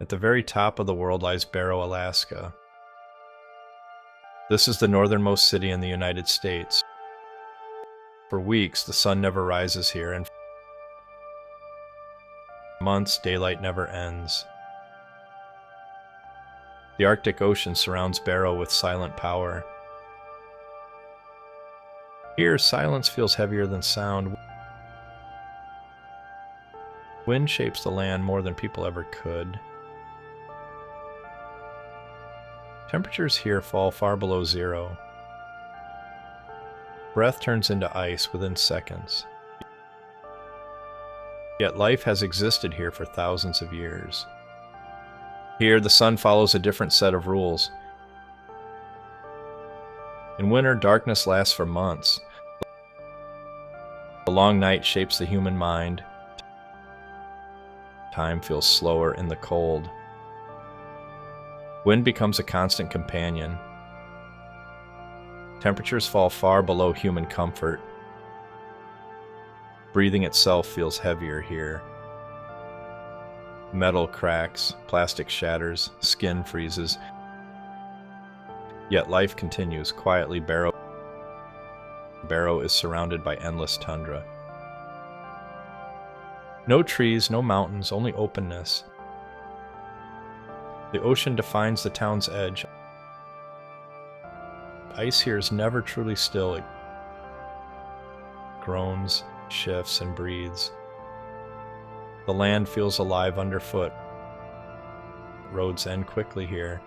At the very top of the world lies Barrow, Alaska. This is the northernmost city in the United States. For weeks, the sun never rises here, and for months, daylight never ends. The Arctic Ocean surrounds Barrow with silent power. Here, silence feels heavier than sound. Wind shapes the land more than people ever could. Temperatures here fall far below zero. Breath turns into ice within seconds. Yet life has existed here for thousands of years. Here, the sun follows a different set of rules. In winter, darkness lasts for months. The long night shapes the human mind. Time feels slower in the cold. Wind becomes a constant companion. Temperatures fall far below human comfort. Breathing itself feels heavier here. Metal cracks, plastic shatters, skin freezes. Yet life continues quietly. Barrow is surrounded by endless tundra. No trees, no mountains, only openness. The ocean defines the town's edge. Ice here is never truly still. It groans, shifts, and breathes. The land feels alive underfoot. Roads end quickly here.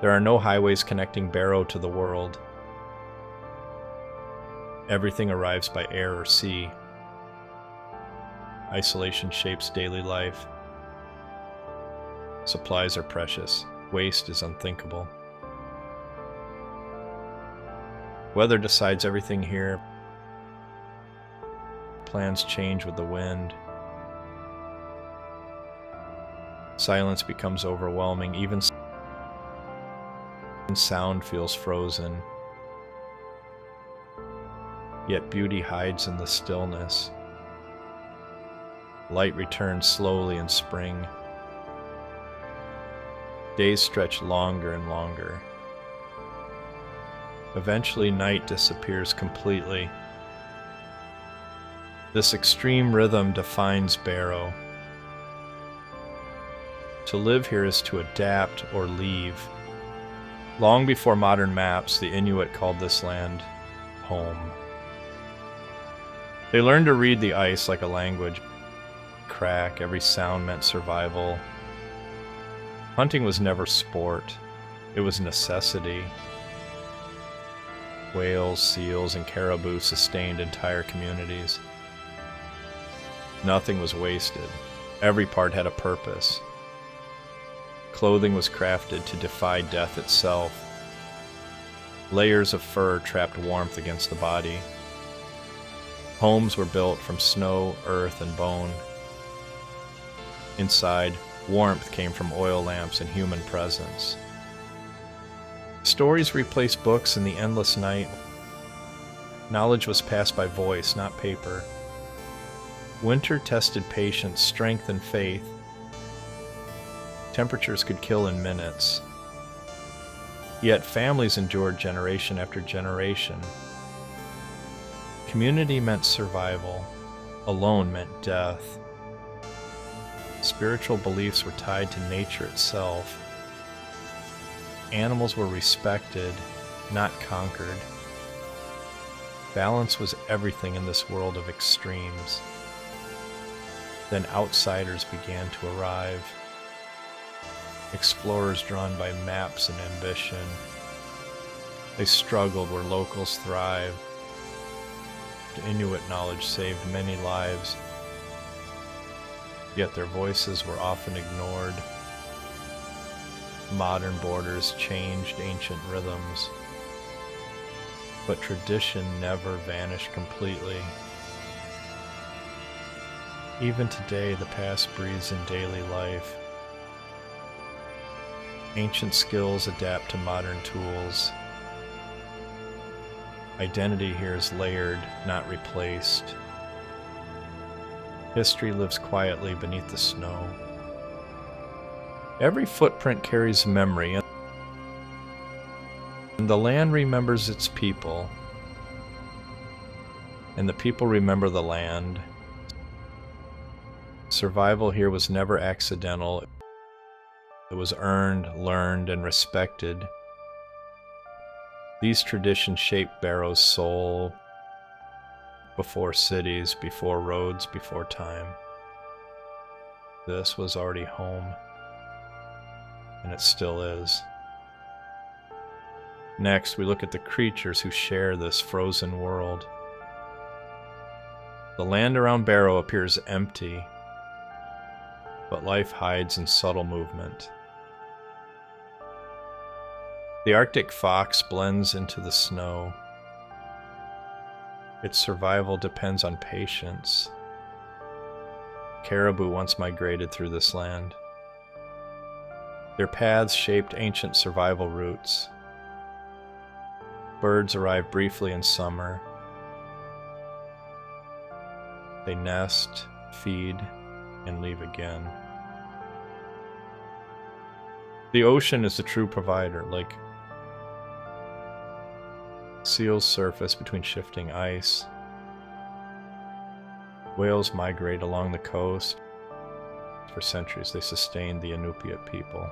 There are no highways connecting Barrow to the world. Everything arrives by air or sea. Isolation shapes daily life. Supplies are precious. Waste is unthinkable. Weather decides everything here. Plans change with the wind. Silence becomes overwhelming. Even sound feels frozen. Yet beauty hides in the stillness. Light returns slowly in spring. Days stretch longer and longer. Eventually, night disappears completely. This extreme rhythm defines Barrow. To live here is to adapt or leave. Long before modern maps, the Inuit called this land home. They learned to read the ice like a language. Crack, every sound meant survival. Hunting was never sport, it was necessity. Whales, seals, and caribou sustained entire communities. Nothing was wasted. Every part had a purpose. Clothing was crafted to defy death itself. Layers of fur trapped warmth against the body. Homes were built from snow, earth, and bone. Inside, warmth came from oil lamps and human presence. Stories replaced books in the endless night. Knowledge was passed by voice, not paper. Winter tested patience, strength, and faith. Temperatures could kill in minutes. Yet families endured generation after generation. Community meant survival. Alone meant death. Spiritual beliefs were tied to nature itself. Animals were respected, not conquered. Balance was everything in this world of extremes. Then outsiders began to arrive. Explorers drawn by maps and ambition. They struggled where locals thrived. Inuit knowledge saved many lives. Yet their voices were often ignored. Modern borders changed ancient rhythms. But tradition never vanished completely. Even today, the past breathes in daily life. Ancient skills adapt to modern tools. Identity here is layered, not replaced. History lives quietly beneath the snow. Every footprint carries memory, and the land remembers its people, and the people remember the land. Survival here was never accidental. It was earned, learned, and respected. These traditions shaped Barrow's soul before cities, before roads, before time. This was already home, and it still is. Next, we look at the creatures who share this frozen world. The land around Barrow appears empty, but life hides in subtle movement. The Arctic fox blends into the snow. Its survival depends on patience. Caribou once migrated through this land. Their paths shaped ancient survival routes. Birds arrive briefly in summer. They nest, feed, and leave again. The ocean is the true provider, like seals surface between shifting ice. Whales migrate along the coast. For centuries, they sustained the Inupiat people.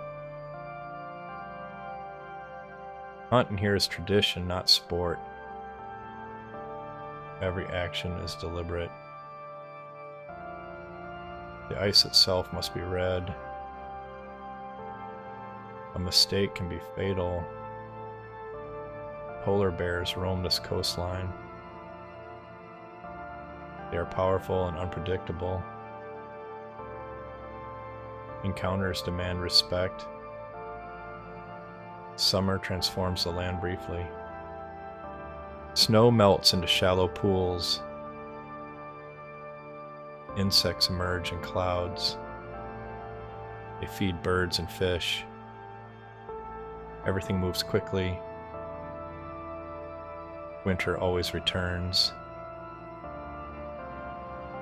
Hunting here is tradition, not sport. Every action is deliberate. The ice itself must be read. A mistake can be fatal. Polar bears roam this coastline. They are powerful and unpredictable. Encounters demand respect. Summer transforms the land briefly. Snow melts into shallow pools. Insects emerge in clouds. They feed birds and fish. Everything moves quickly. Winter always returns.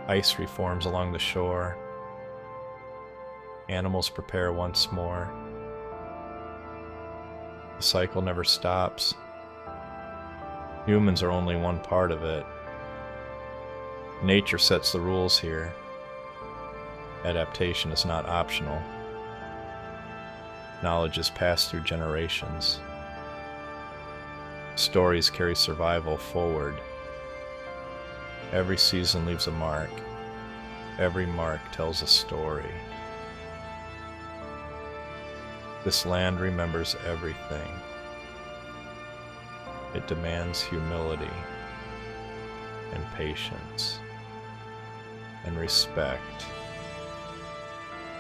Ice reforms along the shore. Animals prepare once more. The cycle never stops. Humans are only one part of it. Nature sets the rules here. Adaptation is not optional. Knowledge is passed through generations. Stories carry survival forward. Every season leaves a mark. Every mark tells a story. This land remembers everything. It demands humility and patience and respect.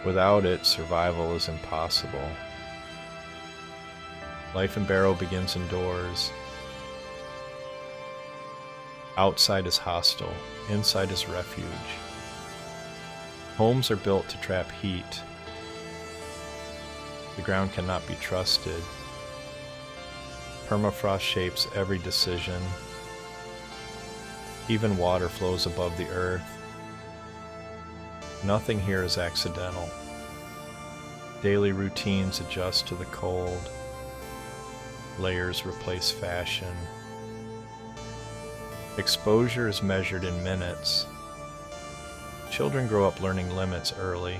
Without it, survival is impossible. Life in Barrow begins indoors. Outside is hostile, inside is refuge. Homes are built to trap heat. The ground cannot be trusted. Permafrost shapes every decision. Even water flows above the earth. Nothing here is accidental. Daily routines adjust to the cold. Layers replace fashion. Exposure is measured in minutes. Children grow up learning limits early.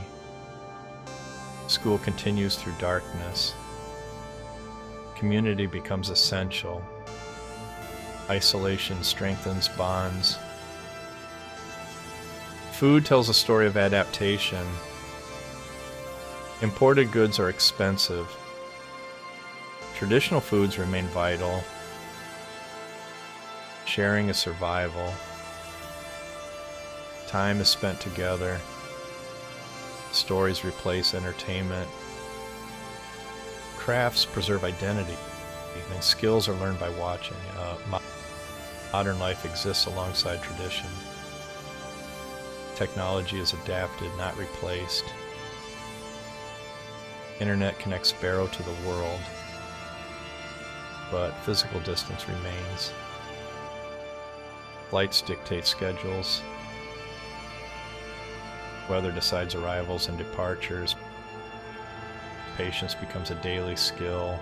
School continues through darkness. Community becomes essential. Isolation strengthens bonds. Food tells a story of adaptation. Imported goods are expensive. Traditional foods remain vital. Sharing is survival. Time is spent together. Stories replace entertainment. Crafts preserve identity, and skills are learned by watching. Modern life exists alongside tradition. Technology is adapted, not replaced. Internet connects Barrow to the world, but physical distance remains. Flights dictate schedules. Weather decides arrivals and departures. patience becomes a daily skill.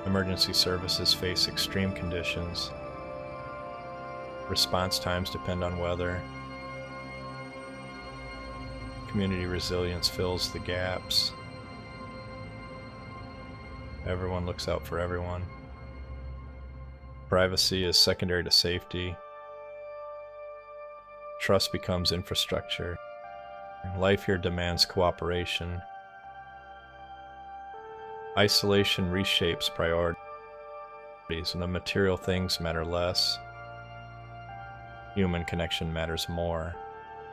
Emergency services face extreme conditions. Response times depend on weather. Community resilience fills the gaps. Everyone looks out for everyone. Privacy is secondary to safety. Trust becomes infrastructure. Life here demands cooperation. Isolation reshapes priorities, and the material things matter less. Human connection matters more.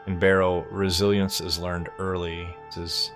In Barrow, resilience is learned early. It is